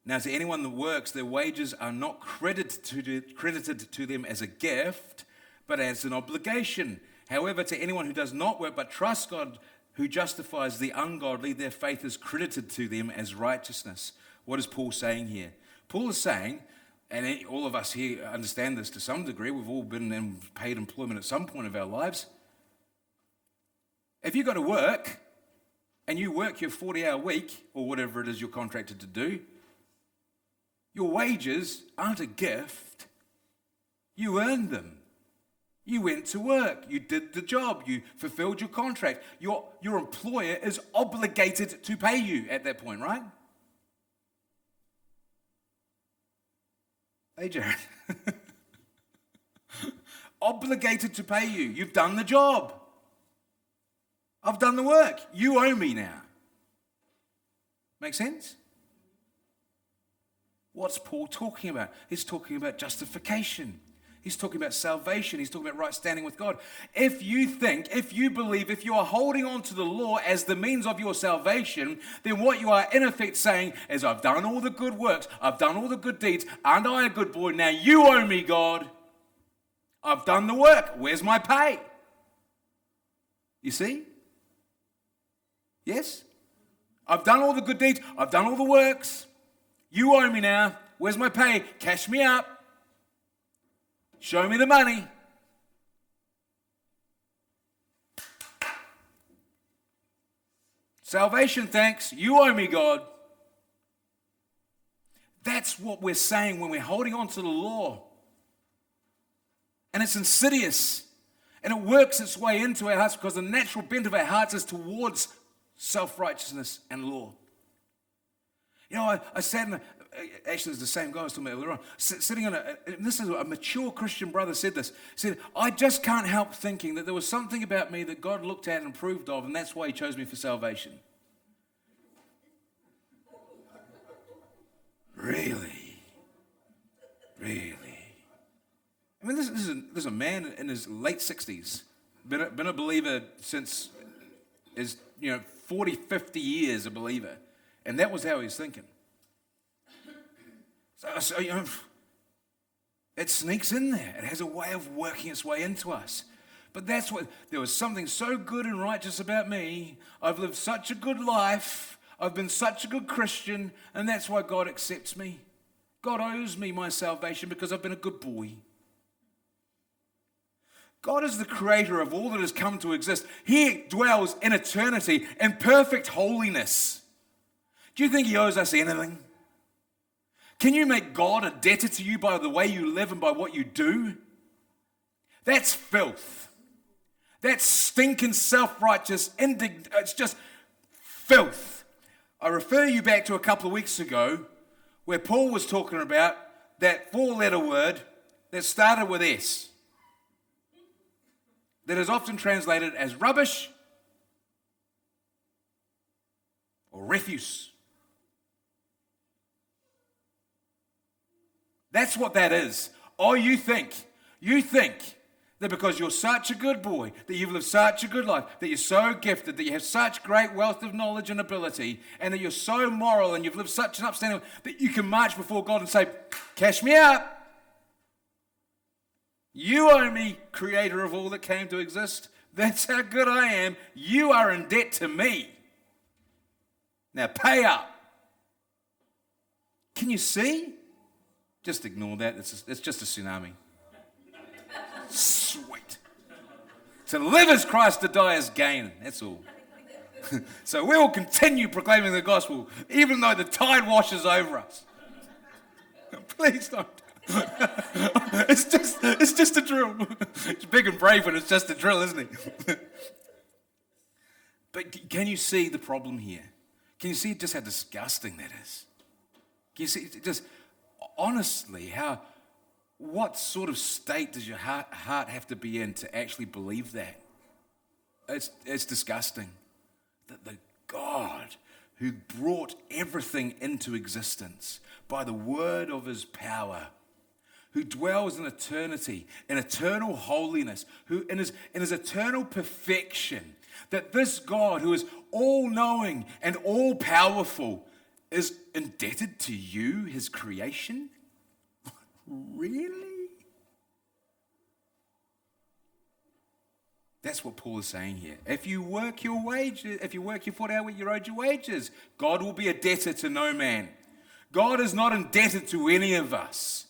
Now, to anyone that works, their wages are not credited to them as a gift, but as an obligation. However, to anyone who does not work but trusts God, who justifies the ungodly, their faith is credited to them as righteousness. What is Paul saying here? Paul is saying, and all of us here understand this to some degree, we've all been in paid employment at some point of our lives. If you go to work and you work your 40-hour week, or whatever it is you're contracted to do, your wages aren't a gift. You earned them. You went to work. You did the job. You fulfilled your contract. Your employer is obligated to pay you at that point, right? Hey, Jared. Obligated to pay you. You've done the job. I've done the work. You owe me now. Make sense? What's Paul talking about? He's talking about justification. He's talking about salvation. He's talking about right standing with God. If you think, if you believe, if you are holding on to the law as the means of your salvation, then what you are in effect saying is, I've done all the good works. I've done all the good deeds. Aren't I a good boy? Now you owe me, God. I've done the work. Where's my pay? You see? Yes? I've done all the good deeds. I've done all the works. You owe me now. Where's my pay? Cash me up. Show me the money. Salvation, thanks. You owe me, God. That's what we're saying when we're holding on to the law. And it's insidious. And it works its way into our hearts because the natural bent of our hearts is towards self-righteousness and law. You know, I sat in actually it's the same guy I was talking about earlier on, sitting on this is a mature Christian brother said this. He said, I just can't help thinking that there was something about me that God looked at and approved of, and that's why he chose me for salvation. Really? I mean, this is a man in his late 60s, been a believer since his 40, 50 years a believer. And that was how he was thinking. So it sneaks in there. It has a way of working its way into us. But that's what, there was something so good and righteous about me. I've lived such a good life. I've been such a good Christian. And that's why God accepts me. God owes me my salvation because I've been a good boy. God is the creator of all that has come to exist. He dwells in eternity in perfect holiness. Do you think he owes us anything? Can you make God a debtor to you by the way you live and by what you do? That's filth. That's stinking self-righteous, it's just filth. I refer you back to a couple of weeks ago where Paul was talking about that four-letter word that started with S, that is often translated as rubbish or refuse. That's what that is. Oh, you think that because you're such a good boy, that you've lived such a good life, that you're so gifted, that you have such great wealth of knowledge and ability, and that you're so moral and you've lived such an upstanding life, that you can march before God and say, cash me out. You owe me, creator of all that came to exist. That's how good I am. You are in debt to me. Now pay up. Can you see? Just ignore that. It's just a tsunami. Sweet. To live as Christ, to die as gain. That's all. So we will continue proclaiming the gospel, even though the tide washes over us. Please don't. It's just a drill. It's big and brave when it's just a drill, isn't it? But can you see the problem here? Can you see just how disgusting that is? Can you see just honestly what sort of state does your heart have to be in to actually believe that? It's disgusting. That the God who brought everything into existence by the word of his power, who dwells in eternity, in eternal holiness, who in his eternal perfection, that this God who is all-knowing and all-powerful is indebted to you, his creation? Really? That's what Paul is saying here. If you work your 40 hours, you're owed your wages. God will be a debtor to no man. God is not indebted to any of us.